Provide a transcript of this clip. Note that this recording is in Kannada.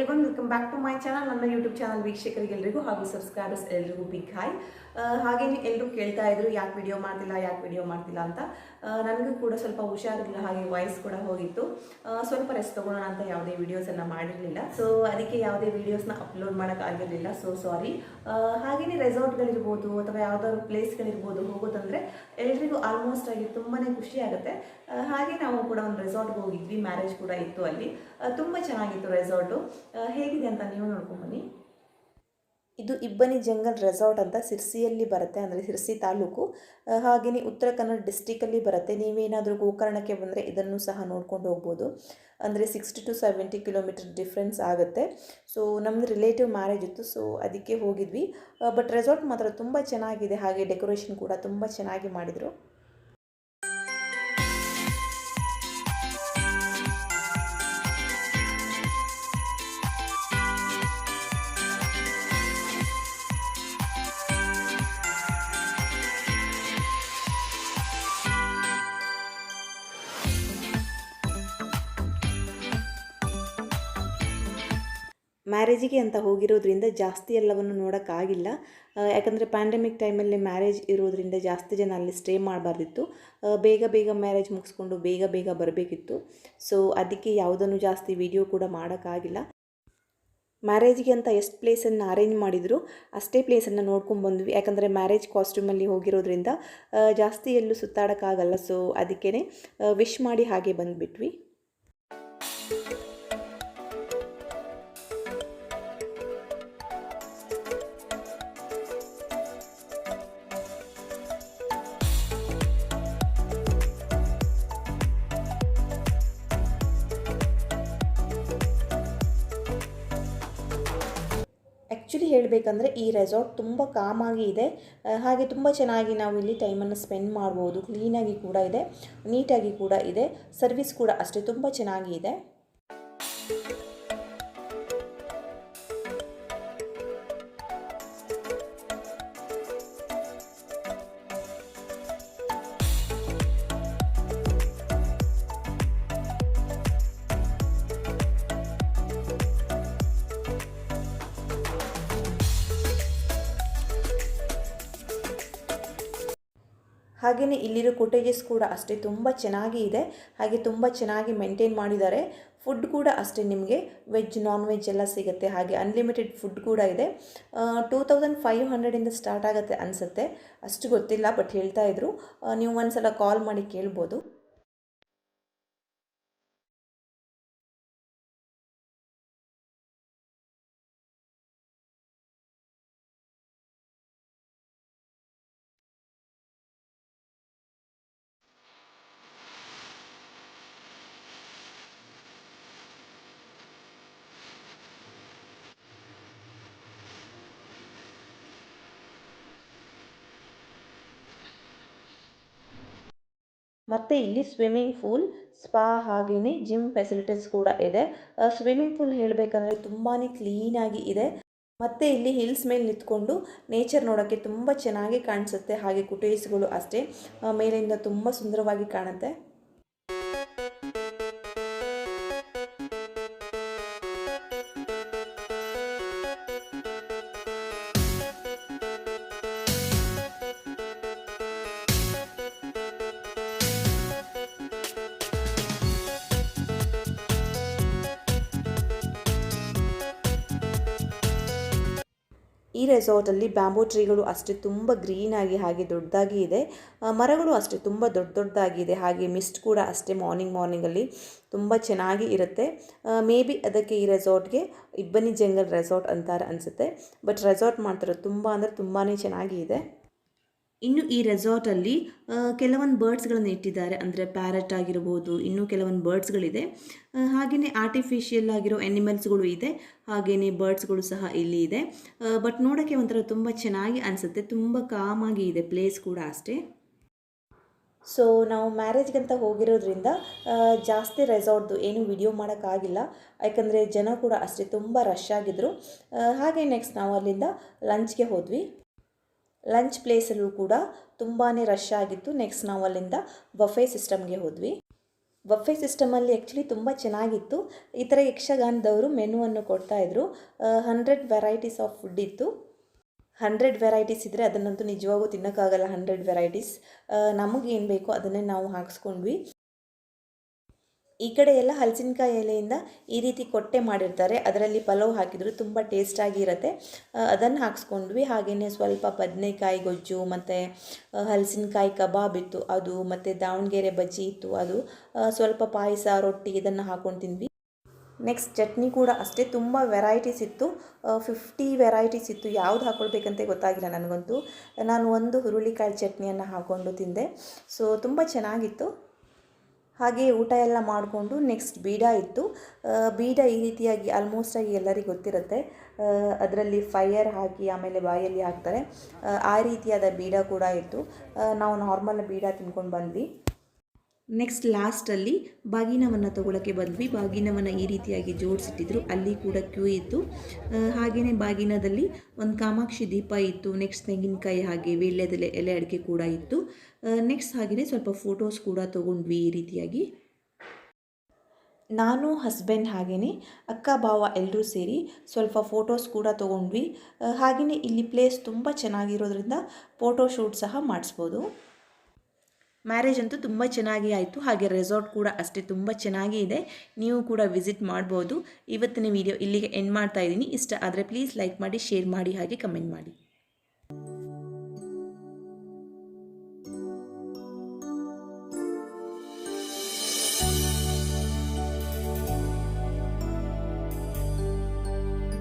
ಎಲ್ರಿಗೂ welcome back to my channel. ನನ್ನ ಯೂಟ್ಯೂಬ್ ಚಾನಲ್ ವೀಕ್ಷಕರಿಗೆಲ್ಲರಿಗೂ ಹಾಗೂ ಸಬ್ಸ್ಕ್ರೈಬರ್ಸ್ ಎಲ್ರಿಗೂ ಬಿಗ್ ಹಾಯ್. ಹಾಗೇನೆ ಎಲ್ಲರೂ ಕೇಳ್ತಾ ಇದ್ರು ಯಾಕೆ ವಿಡಿಯೋ ಮಾಡ್ತಿಲ್ಲ ಅಂತ. ನನಗೂ ಕೂಡ ಸ್ವಲ್ಪ ಹುಷಾರಿಲ್ಲ, ಹಾಗೆ ವಾಯ್ಸ್ ಕೂಡ ಹೋಗಿತ್ತು. ಸ್ವಲ್ಪ ರೆಸ್ಟ್ ತೊಗೊಳ್ಳೋಣ ಅಂತ ಯಾವುದೇ ವೀಡಿಯೋಸನ್ನು ಮಾಡಿರಲಿಲ್ಲ. ಸೊ ಅದಕ್ಕೆ ಯಾವುದೇ ವೀಡಿಯೋಸ್ನ ಅಪ್ಲೋಡ್ ಮಾಡೋಕ್ಕಾಗಿರಲಿಲ್ಲ. So sorry. ಹಾಗೆಯೇ ರೆಸಾರ್ಟ್ಗಳಿರ್ಬೋದು ಅಥವಾ ಯಾವುದಾದ್ರು ಪ್ಲೇಸ್ಗಳಿರ್ಬೋದು ಹೋಗೋದಂದರೆ ಎಲ್ರಿಗೂ ಆಲ್ಮೋಸ್ಟ್ ಆಗಿ ತುಂಬಾ ಖುಷಿ ಆಗುತ್ತೆ. ಹಾಗೆ ನಾವು ಕೂಡ ಒಂದು ರೆಸಾರ್ಟ್ಗೆ ಹೋಗಿದ್ವಿ, ಮ್ಯಾರೇಜ್ ಕೂಡ ಇತ್ತು ಅಲ್ಲಿ. ತುಂಬ ಚೆನ್ನಾಗಿತ್ತು ರೆಸಾರ್ಟು. ಹೇಗಿದೆ ಅಂತ ನೀವು ನೋಡ್ಕೊಂಡು ಬನ್ನಿ. ಇದು ಇಬ್ಬನಿ ಜಂಗಲ್ ರೆಸಾರ್ಟ್ ಅಂತ ಸಿರ್ಸಿಯಲ್ಲಿ ಬರುತ್ತೆ, ಅಂದರೆ ಸಿರ್ಸಿ ತಾಲೂಕು. ಹಾಗೆಯೇ ಉತ್ತರ ಕನ್ನಡ ಡಿಸ್ಟಿಕಲ್ಲಿ ಬರುತ್ತೆ. ನೀವೇನಾದರೂ ಗೋಕರ್ಣಕ್ಕೆ ಬಂದರೆ ಇದನ್ನು ಸಹ ನೋಡ್ಕೊಂಡು ಹೋಗ್ಬೋದು. ಅಂದರೆ 60 to 70 ಕಿಲೋಮೀಟರ್ ಡಿಫ್ರೆನ್ಸ್ ಆಗುತ್ತೆ. ಸೊ ನಮ್ಮದು ರಿಲೇಟಿವ್ ಮ್ಯಾರೇಜ್ ಇತ್ತು, ಸೊ ಅದಕ್ಕೆ ಹೋಗಿದ್ವಿ. ಬಟ್ ರೆಸಾರ್ಟ್ ಮಾತ್ರ ತುಂಬ ಚೆನ್ನಾಗಿದೆ, ಹಾಗೆ ಡೆಕೋರೇಷನ್ ಕೂಡ ತುಂಬ ಚೆನ್ನಾಗಿ ಮಾಡಿದರು. ಮ್ಯಾರೇಜಿಗೆ ಅಂತ ಹೋಗಿರೋದ್ರಿಂದ ಜಾಸ್ತಿ ಎಲ್ಲವನ್ನು ನೋಡೋಕ್ಕಾಗಿಲ್ಲ. ಯಾಕಂದರೆ ಪ್ಯಾಂಡಮಿಕ್ ಟೈಮಲ್ಲಿ ಮ್ಯಾರೇಜ್ ಇರೋದ್ರಿಂದ ಜಾಸ್ತಿ ಜನ ಅಲ್ಲಿ ಸ್ಟೇ ಮಾಡಬಾರ್ದಿತ್ತು. ಬೇಗ ಮ್ಯಾರೇಜ್ ಮುಗಿಸ್ಕೊಂಡು ಬೇಗ ಬರಬೇಕಿತ್ತು. ಸೊ ಅದಕ್ಕೆ ಯಾವುದನ್ನು ಜಾಸ್ತಿ ವಿಡಿಯೋ ಕೂಡ ಮಾಡೋಕ್ಕಾಗಿಲ್ಲ. ಮ್ಯಾರೇಜ್ಗೆ ಅಂತ ಎಷ್ಟು ಪ್ಲೇಸನ್ನು ಅರೇಂಜ್ ಮಾಡಿದ್ರು ಅಷ್ಟೇ ಪ್ಲೇಸನ್ನು ನೋಡ್ಕೊಂಡು ಬಂದ್ವಿ. ಯಾಕಂದರೆ ಮ್ಯಾರೇಜ್ ಕಾಸ್ಟ್ಯೂಮಲ್ಲಿ ಹೋಗಿರೋದ್ರಿಂದ ಜಾಸ್ತಿ ಎಲ್ಲೂ ಸುತ್ತಾಡೋಕ್ಕಾಗಲ್ಲ. ಸೊ ಅದಕ್ಕೇ ವಿಶ್ ಮಾಡಿ ಹಾಗೆ ಬಂದುಬಿಟ್ವಿ. ಆ್ಯಕ್ಚುಲಿ ಹೇಳಬೇಕಂದ್ರೆ ಈ ರೆಸಾರ್ಟ್ ತುಂಬ ಕಾಮಾಗಿ ಇದೆ, ಹಾಗೆ ತುಂಬ ಚೆನ್ನಾಗಿ ನಾವು ಇಲ್ಲಿ ಟೈಮನ್ನು ಸ್ಪೆಂಡ್ ಮಾಡ್ಬೋದು. ಕ್ಲೀನಾಗಿ ಕೂಡ ಇದೆ, ನೀಟಾಗಿ ಕೂಡ ಇದೆ. ಸರ್ವಿಸ್ ಕೂಡ ಅಷ್ಟೇ ತುಂಬ ಚೆನ್ನಾಗಿ ಇದೆ. ಹಾಗೆಯೇ ಇಲ್ಲಿರೋ ಕೋಟೇಜಸ್ ಕೂಡ ಅಷ್ಟೇ ತುಂಬ ಚೆನ್ನಾಗಿ ಇದೆ, ಹಾಗೆ ತುಂಬ ಚೆನ್ನಾಗಿ ಮೇಂಟೈನ್ ಮಾಡಿದ್ದಾರೆ. ಫುಡ್ ಕೂಡ ಅಷ್ಟೇ, ನಿಮಗೆ ವೆಜ್ ನಾನ್ ವೆಜ್ ಎಲ್ಲ ಸಿಗುತ್ತೆ. ಹಾಗೆ ಅನ್ಲಿಮಿಟೆಡ್ ಫುಡ್ ಕೂಡ ಇದೆ. 2500 ಸ್ಟಾರ್ಟ್ ಆಗುತ್ತೆ ಅನಿಸುತ್ತೆ, ಅಷ್ಟು ಗೊತ್ತಿಲ್ಲ, ಬಟ್ ಹೇಳ್ತಾ ಇದ್ರು. ನೀವು ಒಂದ್ಸಲ ಕಾಲ್ ಮಾಡಿ ಕೇಳ್ಬೋದು. ಮತ್ತು ಇಲ್ಲಿ ಸ್ವಿಮ್ಮಿಂಗ್ ಪೂಲ್, ಸ್ಪಾ ಹಾಗೆಯೇ ಜಿಮ್ ಫೆಸಿಲಿಟೀಸ್ ಕೂಡ ಇದೆ. ಸ್ವಿಮ್ಮಿಂಗ್ ಪೂಲ್ ಹೇಳಬೇಕಂದ್ರೆ ತುಂಬಾ ಕ್ಲೀನಾಗಿ ಇದೆ. ಮತ್ತು ಇಲ್ಲಿ ಹಿಲ್ಸ್ ಮೇಲೆ ನಿಂತ್ಕೊಂಡು ನೇಚರ್ ನೋಡೋಕ್ಕೆ ತುಂಬ ಚೆನ್ನಾಗಿ ಕಾಣಿಸುತ್ತೆ. ಹಾಗೆ ಕುಟೇಸ್ಗಳು ಅಷ್ಟೇ, ಮೇಲಿಂದ ತುಂಬ ಸುಂದರವಾಗಿ ಕಾಣುತ್ತೆ. ಈ ರೆಸಾರ್ಟಲ್ಲಿ ಬ್ಯಾಂಬೂ ಟ್ರೀಗಳು ಅಷ್ಟೇ ತುಂಬ ಗ್ರೀನಾಗಿ ಹಾಗೆ ದೊಡ್ಡದಾಗಿ ಇದೆ. ಮರಗಳು ಅಷ್ಟೇ ತುಂಬ ದೊಡ್ಡದಾಗಿದೆ. ಹಾಗೆ ಮಿಸ್ಟ್ ಕೂಡ ಅಷ್ಟೇ ಮಾರ್ನಿಂಗಲ್ಲಿ ತುಂಬ ಚೆನ್ನಾಗಿ ಇರುತ್ತೆ. ಮೇ ಬಿ ಅದಕ್ಕೆ ಈ ರೆಸಾರ್ಟ್ಗೆ ಇಬ್ಬನಿ ಜಂಗಲ್ ರೆಸಾರ್ಟ್ ಅಂತಾರೆ ಅನಿಸುತ್ತೆ. ಬಟ್ ರೆಸಾರ್ಟ್ ಮಾತ್ರ ತುಂಬ ಅಂದರೆ ತುಂಬಾ ಚೆನ್ನಾಗಿ ಇದೆ. ಇನ್ನು ಈ ರೆಸಾರ್ಟಲ್ಲಿ ಕೆಲವೊಂದು ಬರ್ಡ್ಸ್ಗಳನ್ನು ಇಟ್ಟಿದ್ದಾರೆ, ಅಂದರೆ ಪ್ಯಾರಟ್ ಆಗಿರ್ಬೋದು, ಇನ್ನೂ ಕೆಲವೊಂದು ಬರ್ಡ್ಸ್ಗಳಿದೆ. ಹಾಗೆಯೇ ಆರ್ಟಿಫಿಷಿಯಲ್ ಆಗಿರೋ ಎನಿಮಲ್ಸ್ಗಳು ಇದೆ, ಹಾಗೆಯೇ ಬರ್ಡ್ಸ್ಗಳು ಸಹ ಇಲ್ಲಿ ಇದೆ. ಬಟ್ ನೋಡೋಕ್ಕೆ ಒಂಥರ ತುಂಬ ಚೆನ್ನಾಗಿ ಅನಿಸುತ್ತೆ, ತುಂಬ ಕಾಮಾಗಿ ಇದೆ. ಪ್ಲೇಸ್ ಕೂಡ ಅಷ್ಟೇ. ಸೊ ನಾವು ಮ್ಯಾರೇಜ್ಗಂತ ಹೋಗಿರೋದ್ರಿಂದ ಜಾಸ್ತಿ ರೆಸಾರ್ಟ್ದು ಏನು ವಿಡಿಯೋ ಮಾಡೋಕ್ಕಾಗಿಲ್ಲ, ಯಾಕಂದರೆ ಜನ ಕೂಡ ಅಷ್ಟೇ ತುಂಬ ರಶ್ ಆಗಿದ್ದರು. ಹಾಗೆ ನೆಕ್ಸ್ಟ್ ನಾವು ಅಲ್ಲಿಂದ ಲಂಚ್ಗೆ ಹೋದ್ವಿ. ಲಂಚ್ ಪ್ಲೇಸಲ್ಲೂ ಕೂಡ ತುಂಬಾ ರಶ್ ಆಗಿತ್ತು. ನೆಕ್ಸ್ಟ್ ನಾವು ಅಲ್ಲಿಂದ ಬಫೆ ಸಿಸ್ಟಮ್ಗೆ ಹೋದ್ವಿ. ಬಫೆ ಸಿಸ್ಟಮಲ್ಲಿ ಆ್ಯಕ್ಚುಲಿ ತುಂಬ ಚೆನ್ನಾಗಿತ್ತು. ಈ ಥರ ಯಕ್ಷಗಾನದವರು ಮೆನುವನ್ನು ಕೊಡ್ತಾಯಿದ್ರು. 100 ವೆರೈಟೀಸ್ ಆಫ್ ಫುಡ್ ಇತ್ತು. 100 ವೆರೈಟೀಸ್ ಇದ್ದರೆ ಅದನ್ನಂತೂ ನಿಜವಾಗೂ ತಿನ್ನೋಕ್ಕಾಗಲ್ಲ. 100 ವೆರೈಟೀಸ್ ನಮಗೇನು ಬೇಕೋ ಅದನ್ನೇ ನಾವು ಹಾಕ್ಸ್ಕೊಂಡ್ವಿ. ಈ ಕಡೆ ಎಲ್ಲ ಹಲಸಿನಕಾಯಿ ಎಲೆಯಿಂದ ಈ ರೀತಿ ಕೊಟ್ಟೆ ಮಾಡಿರ್ತಾರೆ, ಅದರಲ್ಲಿ ಪಲಾವ್ ಹಾಕಿದ್ರು ತುಂಬ ಟೇಸ್ಟಾಗಿರುತ್ತೆ. ಅದನ್ನು ಹಾಕ್ಸ್ಕೊಂಡ್ವಿ. ಹಾಗೆಯೇ ಸ್ವಲ್ಪ ಬದನೆಕಾಯಿ ಗೊಜ್ಜು ಮತ್ತು ಹಲಸಿನಕಾಯಿ ಕಬಾಬ್ ಇತ್ತು ಅದು, ಮತ್ತು ದಾವಣಗೆರೆ ಬಜ್ಜಿ ಇತ್ತು ಅದು, ಸ್ವಲ್ಪ ಪಾಯಸ, ರೊಟ್ಟಿ ಇದನ್ನು ಹಾಕ್ಕೊಂಡು ತಿಂದ್ವಿ. ನೆಕ್ಸ್ಟ್ ಚಟ್ನಿ ಕೂಡ ಅಷ್ಟೇ ತುಂಬ ವೆರೈಟೀಸ್ ಇತ್ತು. 50 ವೆರೈಟೀಸ್ ಇತ್ತು. ಯಾವ್ದು ಹಾಕ್ಕೊಳ್ಬೇಕಂತ ಗೊತ್ತಾಗಿಲ್ಲ ನನಗಂತೂ. ನಾನು ಒಂದು ಹುರುಳಿಕಾಳು ಚಟ್ನಿಯನ್ನು ಹಾಕ್ಕೊಂಡು ತಿಂದೆ. ಸೊ ತುಂಬ ಚೆನ್ನಾಗಿತ್ತು. ಹಾಗೆ ಊಟ ಎಲ್ಲ ಮಾಡಿಕೊಂಡು ನೆಕ್ಸ್ಟ್ ಬೀಡ ಇತ್ತು. ಬೀಡ ಈ ರೀತಿಯಾಗಿ ಆಲ್ಮೋಸ್ಟಾಗಿ ಎಲ್ಲರಿಗೂ ಗೊತ್ತಿರುತ್ತೆ. ಅದರಲ್ಲಿ ಫೈಯರ್ ಹಾಕಿ ಆಮೇಲೆ ಬಾಯಲ್ಲಿ ಹಾಕ್ತಾರೆ. ಆ ರೀತಿಯಾದ ಬೀಡ ಕೂಡ ಇತ್ತು. ನಾವು ನಾರ್ಮಲ್ ಬೀಡ ತಿನ್ಕೊಂಡು ಬಂದ್ವಿ. ನೆಕ್ಸ್ಟ್ ಲಾಸ್ಟಲ್ಲಿ ಬಾಗಿನವನ್ನು ತೊಗೊಳಕ್ಕೆ ಬಂದ್ವಿ. ಬಾಗಿನವನ್ನು ಈ ರೀತಿಯಾಗಿ ಜೋಡಿಸಿಟ್ಟಿದ್ರು. ಅಲ್ಲಿ ಕೂಡ ಕ್ಯೂ ಇತ್ತು. ಹಾಗೆಯೇ ಬಾಗಿನದಲ್ಲಿ ಒಂದು ಕಾಮಾಕ್ಷಿ ದೀಪ ಇತ್ತು. ನೆಕ್ಸ್ಟ್ ತೆಂಗಿನಕಾಯಿ ಹಾಗೆ ವೀಳ್ಯದೆಲೆ ಎಲೆ ಅಡಿಕೆ ಕೂಡ ಇತ್ತು. ನೆಕ್ಸ್ಟ್ ಹಾಗೆಯೇ ಸ್ವಲ್ಪ ಫೋಟೋಸ್ ಕೂಡ ತೊಗೊಂಡ್ವಿ ಈ ರೀತಿಯಾಗಿ. ನಾನು, ಹಸ್ಬೆಂಡ್ ಹಾಗೆಯೇ ಅಕ್ಕ ಭಾವ ಎಲ್ಲರೂ ಸೇರಿ ಸ್ವಲ್ಪ ಫೋಟೋಸ್ ಕೂಡ ತೊಗೊಂಡ್ವಿ. ಹಾಗೆಯೇ ಇಲ್ಲಿ ಪ್ಲೇಸ್ ತುಂಬ ಚೆನ್ನಾಗಿರೋದ್ರಿಂದ ಫೋಟೋ ಶೂಟ್ ಸಹ ಮಾಡಿಸ್ಬೋದು. ಮ್ಯಾರೇಜ್ ಅಂತೂ ತುಂಬ ಚೆನ್ನಾಗಿ ಆಯಿತು. ಹಾಗೆ ರೆಸಾರ್ಟ್ ಕೂಡ ಅಷ್ಟೇ ತುಂಬ ಚೆನ್ನಾಗಿ ಇದೆ. ನೀವು ಕೂಡ ವಿಸಿಟ್ ಮಾಡ್ಬೋದು. ಇವತ್ತಿನ ವಿಡಿಯೋ ಇಲ್ಲಿಗೆ ಎಂಡ್ ಮಾಡ್ತಾ ಇದ್ದೀನಿ. ಇಷ್ಟ ಆದರೆ ಪ್ಲೀಸ್ ಲೈಕ್ ಮಾಡಿ, ಶೇರ್ ಮಾಡಿ, ಹಾಗೆ ಕಮೆಂಟ್ ಮಾಡಿ.